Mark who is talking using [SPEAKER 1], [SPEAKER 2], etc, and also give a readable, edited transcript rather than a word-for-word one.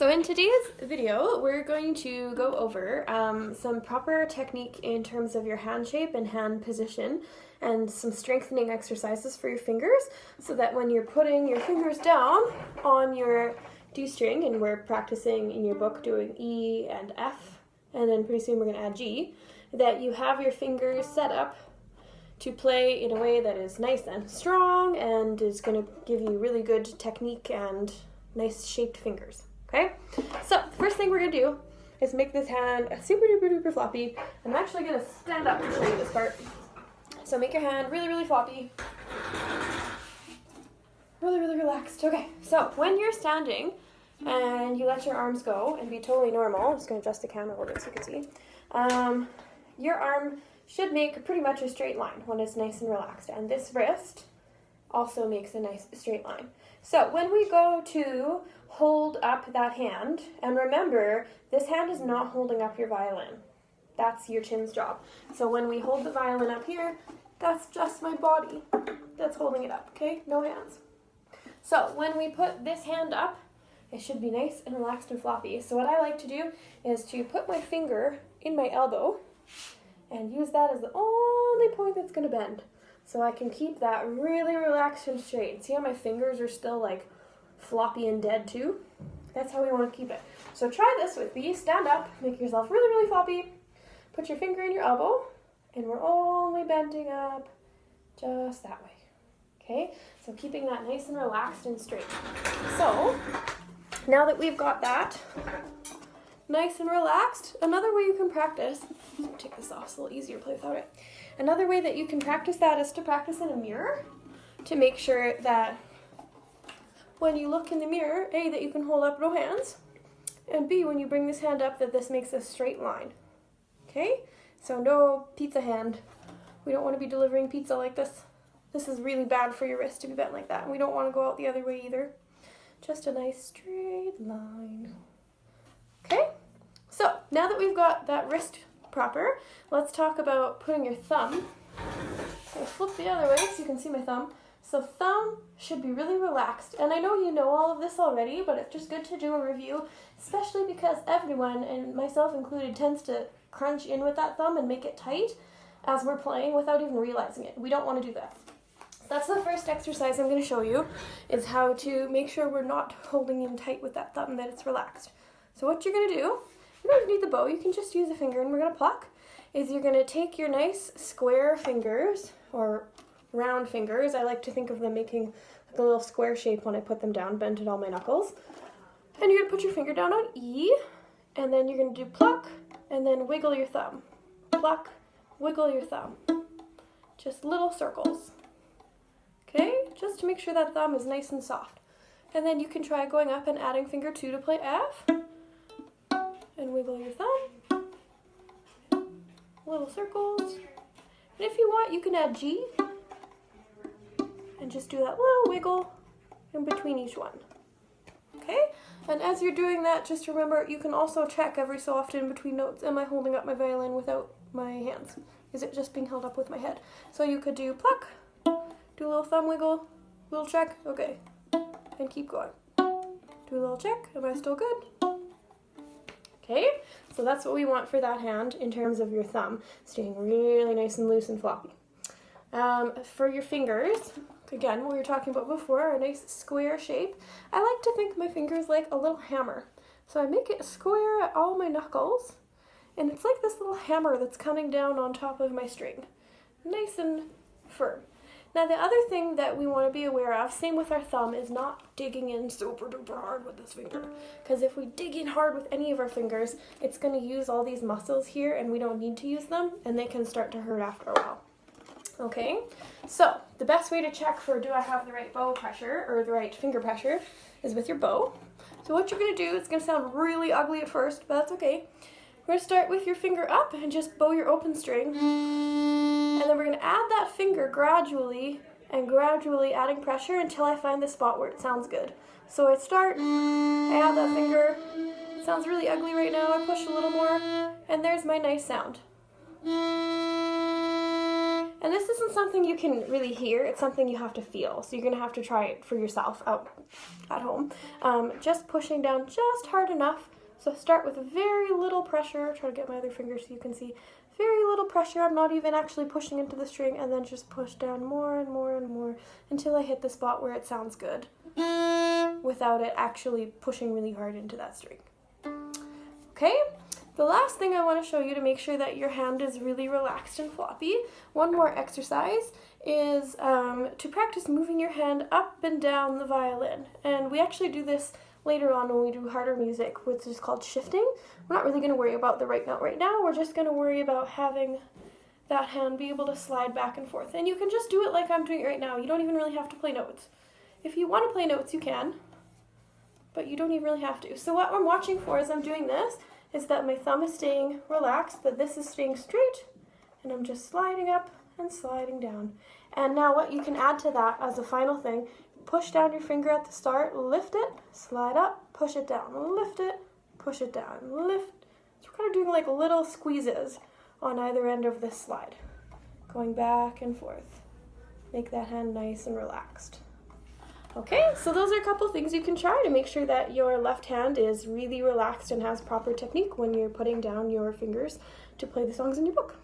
[SPEAKER 1] So in today's video, we're going to go over some proper technique in terms of your hand shape and hand position and some strengthening exercises for your fingers so that when you're putting your fingers down on your D string, and we're practicing in your book doing E and F, and then pretty soon we're going to add G, that you have your fingers set up to play in a way that is nice and strong and is going to give you really good technique and nice shaped fingers. Okay, so the first thing we're going to do is make this hand super duper duper floppy. I'm actually going to stand up to show you this part. So make your hand really, really floppy. Really, really relaxed. Okay, so when you're standing and you let your arms go and be totally normal, I'm just going to adjust the camera a little bit so you can see. Your arm should make pretty much a straight line when it's nice and relaxed. And this wrist also makes a nice straight line. So when we go to hold up that hand, and remember, this hand is not holding up your violin. That's your chin's job. So when we hold the violin up here, that's just my body that's holding it up, okay? No hands. So when we put this hand up, it should be nice and relaxed and floppy. So what I like to do is to put my finger in my elbow and use that as the only point that's going to bend. So I can keep that really relaxed and straight. See how my fingers are still like floppy and dead too? That's how we want to keep it. So try this with me. Stand up, make yourself really, really floppy. Put your finger in your elbow, and we're only bending up just that way. Okay? So keeping that nice and relaxed and straight. So now that we've got that nice and relaxed, another way you can practice, take this off, it's a little easier to play without it. Another way that you can practice that is to practice in a mirror to make sure that when you look in the mirror, A, that you can hold up no hands, and B, when you bring this hand up, that this makes a straight line. Okay? So no pizza hand. We don't want to be delivering pizza like this. This is really bad for your wrist to be bent like that. And we don't want to go out the other way either. Just a nice straight line. Okay? So now that we've got that wrist proper, let's talk about putting your thumb. So flip the other way so you can see my thumb. So thumb should be really relaxed. And I know you know all of this already, but it's just good to do a review, especially because everyone, and myself included, tends to crunch in with that thumb and make it tight as we're playing without even realizing it. We don't want to do that. So that's the first exercise I'm going to show you, is how to make sure we're not holding in tight with that thumb, that it's relaxed. So what you're going to do, you don't even need the bow, you can just use a finger, and we're going to pluck, is you're going to take your nice square fingers, or round fingers. I like to think of them making like a little square shape when I put them down, bent at all my knuckles. And you're going to put your finger down on E, and then you're going to do pluck, and then wiggle your thumb. Pluck, wiggle your thumb. Just little circles. Okay? Just to make sure that thumb is nice and soft. And then you can try going up and adding finger 2 to play F. And wiggle your thumb. Little circles. And if you want, you can add G. And just do that little wiggle in between each one. Okay? And as you're doing that, just remember, you can also check every so often between notes, am I holding up my violin without my hands? Is it just being held up with my head? So you could do pluck, do a little thumb wiggle, little check, okay, and keep going. Do a little check, am I still good? Okay, so that's what we want for that hand in terms of your thumb, staying really nice and loose and floppy. For your fingers, again, what we were talking about before, a nice square shape. I like to think my fingers like a little hammer. So I make it square at all my knuckles, and it's like this little hammer that's coming down on top of my string. Nice and firm. Now the other thing that we want to be aware of, same with our thumb, is not digging in super duper hard with this finger. Because if we dig in hard with any of our fingers, it's going to use all these muscles here, and we don't need to use them, and they can start to hurt after a while. Okay, so the best way to check for do I have the right bow pressure or the right finger pressure is with your bow. So what you're going to do, it's going to sound really ugly at first, but that's okay. We're going to start with your finger up and just bow your open string. And then we're going to add that finger gradually and gradually adding pressure until I find the spot where it sounds good. So I start, I add that finger. It sounds really ugly right now. I push a little more, and there's my nice sound. And this isn't something you can really hear, it's something you have to feel. So you're gonna have to try it for yourself out at home. Just pushing down just hard enough. So start with very little pressure. Try to get my other finger so you can see. Very little pressure. I'm not even actually pushing into the string, and then just push down more and more and more until I hit the spot where it sounds good without it actually pushing really hard into that string. Okay? The last thing I want to show you to make sure that your hand is really relaxed and floppy, one more exercise, is to practice moving your hand up and down the violin. And we actually do this later on when we do harder music, which is called shifting. We're not really going to worry about the right note right now. We're just going to worry about having that hand be able to slide back and forth. And you can just do it like I'm doing it right now. You don't even really have to play notes. If you want to play notes, you can, but you don't even really have to. So what I'm watching for as I'm doing this is that my thumb is staying relaxed, that this is staying straight, and I'm just sliding up and sliding down. And now what you can add to that as a final thing, push down your finger at the start, lift it, slide up, push it down, lift it, push it down, lift. So we're kind of doing like little squeezes on either end of this slide, going back and forth. Make that hand nice and relaxed. Okay, so those are a couple things you can try to make sure that your left hand is really relaxed and has proper technique when you're putting down your fingers to play the songs in your book.